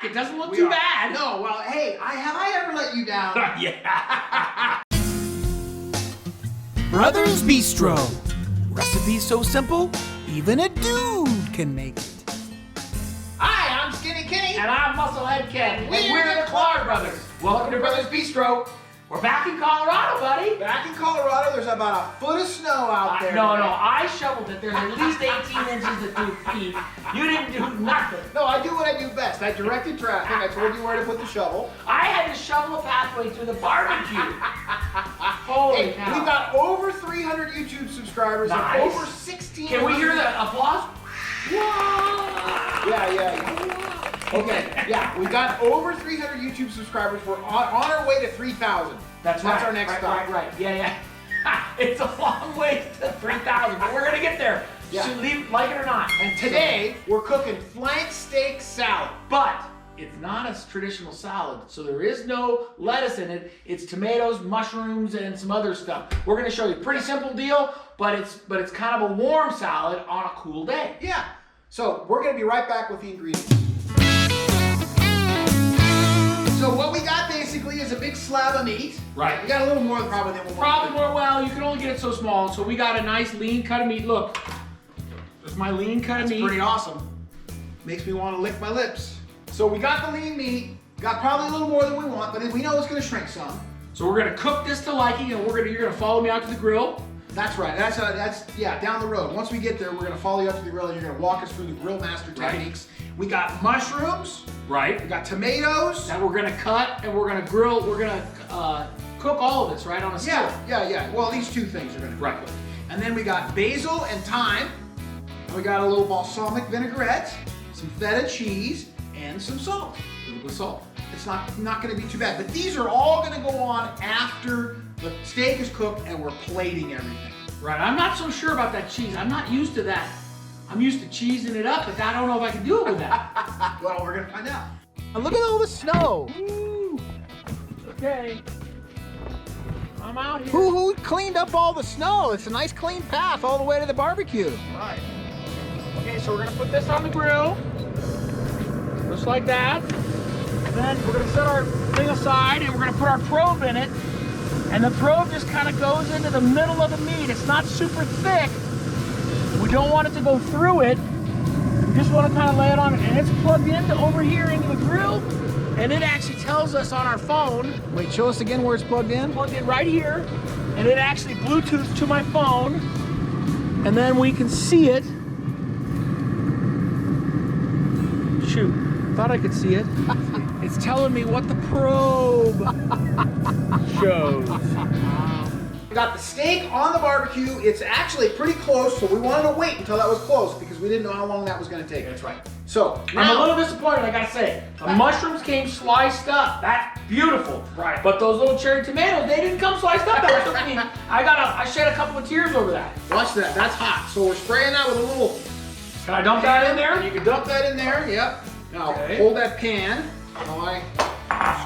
It doesn't look too bad. No, well, hey, have I ever let you down? Yeah. Brothers Bistro. Recipes so simple, even a dude can make it. Hi, I'm Skinny Kenny. And I'm Musclehead Kev. And we're the Klar brothers. Welcome to Brothers Bistro. We're back in Colorado, buddy. Back in Colorado, there's about a foot of snow out there. No, I shoveled it. There's at least 18 inches of 2 feet. You didn't do nothing. No, I do what I do best. I directed traffic. I told you where to put the shovel. I had to shovel a pathway through the barbecue. Holy cow. We've got over 300 YouTube subscribers and over 16. Can we hear the applause? Yeah. Okay, yeah, we got over 300 YouTube subscribers. We're on our way to 3,000. That's our next stop. Right. Yeah. It's a long way to 3,000, but we're gonna get there. Yeah. So like it or not. And today, we're cooking flank steak salad. But it's not a traditional salad, so there is no lettuce in it. It's tomatoes, mushrooms, and some other stuff. We're gonna show you. Pretty simple deal, but it's kind of a warm salad on a cool day. Yeah. So we're gonna be right back with the ingredients. So what we got basically is a big slab of meat. Right. We got a little more probably than we want. Probably more, well, you can only get it so small. So we got a nice lean cut of meat. Look, there's my lean cut of meat. Pretty awesome. Makes me want to lick my lips. So we got the lean meat, got probably a little more than we want, but we know it's gonna shrink some. So we're gonna cook this to liking, and you're gonna follow me out to the grill. That's right. That's down the road. Once we get there, we're gonna follow you up to the grill, and you're gonna walk us through the grill master techniques. We got mushrooms. Right. We got tomatoes. That we're gonna cut, and we're gonna grill. We're gonna cook all of this right on a skillet. Yeah. Well, these two things are gonna right. Cook. And then we got basil and thyme. And we got a little balsamic vinaigrette, some feta cheese, and some salt. A little bit of salt. It's not gonna be too bad. But these are all gonna go on after the steak is cooked and we're plating everything. Right. I'm not so sure about that cheese. I'm not used to that. I'm used to cheesing it up, but I don't know if I can do it with that. Well, we're gonna find out. And look at all the snow. Woo. Okay. I'm out here. Who cleaned up all the snow? It's a nice clean path all the way to the barbecue. Right. Okay, so we're gonna put this on the grill. Just like that. And then we're gonna set our thing aside and we're gonna put our probe in it. And the probe just kind of goes into the middle of the meat. It's not super thick. We don't want it to go through it. We just want to kind of lay it on, and it's plugged into over here into the grill. And it actually tells us on our phone. Wait, show us again where it's plugged in. Plugged in right here, and it actually Bluetooth to my phone, and then we can see it. Shoot, thought I could see it. It's telling me what the probe shows. We got the steak on the barbecue. It's actually pretty close, so we wanted to wait until that was close because we didn't know how long that was going to take. That's right. So I'm a little disappointed, I gotta say. The mushrooms came sliced up. That's beautiful. Right. But those little cherry tomatoes, they didn't come sliced up. That took me. I shed a couple of tears over that. watch that. That's hot. So we're spraying that with a little. Can I dump that in there? You can dump that in there. Yep. Now Okay. hold that pan while I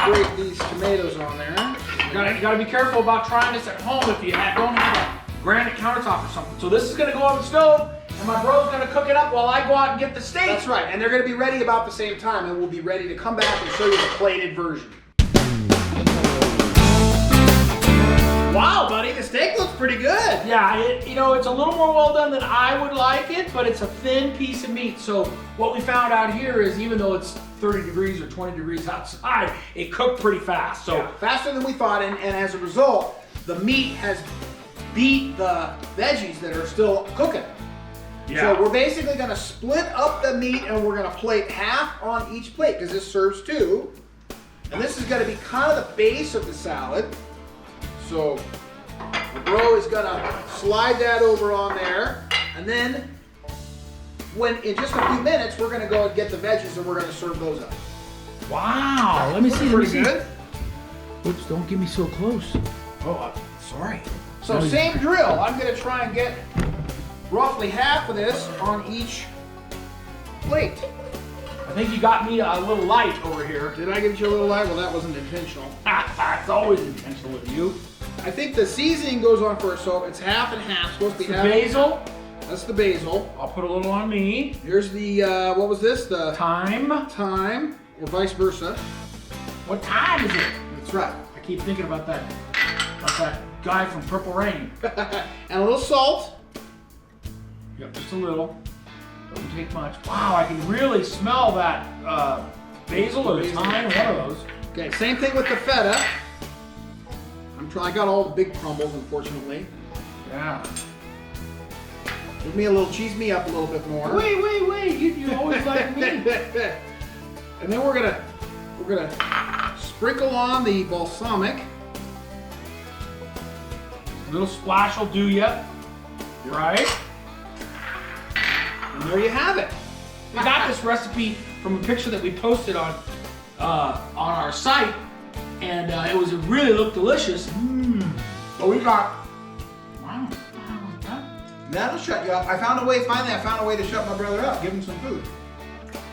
scrape these tomatoes on there. You gotta be careful about trying this at home if you don't have a granite countertop or something. So this is gonna go on the stove, and my bro's gonna cook it up while I go out and get the steak. That's right. And they're going to be ready about the same time, and we'll be ready to come back and show you the plated version. Wow, buddy, the steak looks pretty good. Yeah, it's a little more well done than I would like it, but it's a thin piece of meat. So what we found out here is even though it's 30 degrees or 20 degrees outside, it cooked pretty fast. So Yeah, faster than we thought, and as a result, the meat has beat the veggies that are still cooking. yeah. So we're basically going to split up the meat, and we're going to plate half on each plate because this serves two. And this is going to be kind of the base of the salad. So the bro is going to slide that over on there, and then in just a few minutes we're going to go and get the veggies and we're going to serve those up. Wow, let me see. Pretty good. Oops, don't get me so close. Oh, sorry. So same drill. I'm going to try and get roughly half of this on each plate. I think you got me a little light over here. Did I give you a little light? Well, that wasn't intentional. It's always intentional with you. I think the seasoning goes on first, so it's half and half. Supposed to be The half. basil. That's the basil. I'll put a little on me. Here's the what was this? The Thyme. thyme. or vice versa. What time is it? That's right. I keep thinking about that guy from Purple Rain. And a little salt. Yep, just a little. Doesn't take much. Wow, I can really smell that basil or thyme, one of those. Okay, same thing with the feta. I got all the big crumbles, unfortunately. Yeah. Give me a little, cheese me up a little bit more. Wait. You always like me. And then we're gonna sprinkle on the balsamic. A little splash will do ya. Right? And there you have it. We got this recipe from a picture that we posted on our site, and it really looked delicious. But we got, wow, That'll shut you up. Finally I found a way to shut my brother up. Give him some food.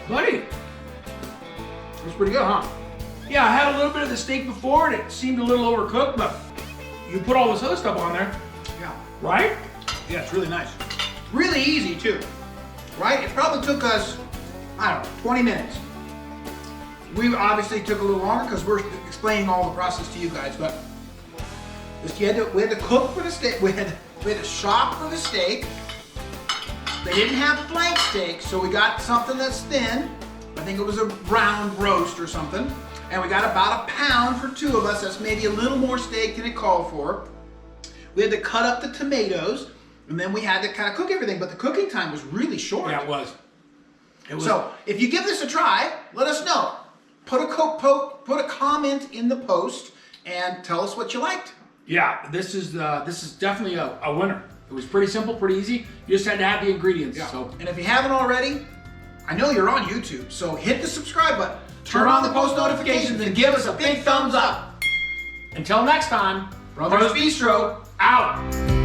buddy. It was pretty good, huh? Yeah, I had a little bit of the steak before, and it seemed a little overcooked, but you put all this other stuff on there, Yeah. right? Yeah, it's really nice. Really easy too, right? It probably took us, I don't know, 20 minutes. We obviously took a little longer because we're explaining all the process to you guys, but we had to cook for the steak. We had to shop for the steak. They didn't have flank steak, so we got something that's thin. I think it was a round roast or something. And we got about a pound for two of us. That's maybe a little more steak than it called for. We had to cut up the tomatoes, and then we had to kind of cook everything. But the cooking time was really short. Yeah, it was. So if you give this a try, let us know. Put a comment in the post and tell us what you liked. Yeah, this is definitely a winner. It was pretty simple, pretty easy. You just had to have the ingredients. Yeah. So. And if you haven't already, I know you're on YouTube, so hit the subscribe button, turn on the post notifications, and give us a big thumbs up. Until next time, Brothers Bistro, out.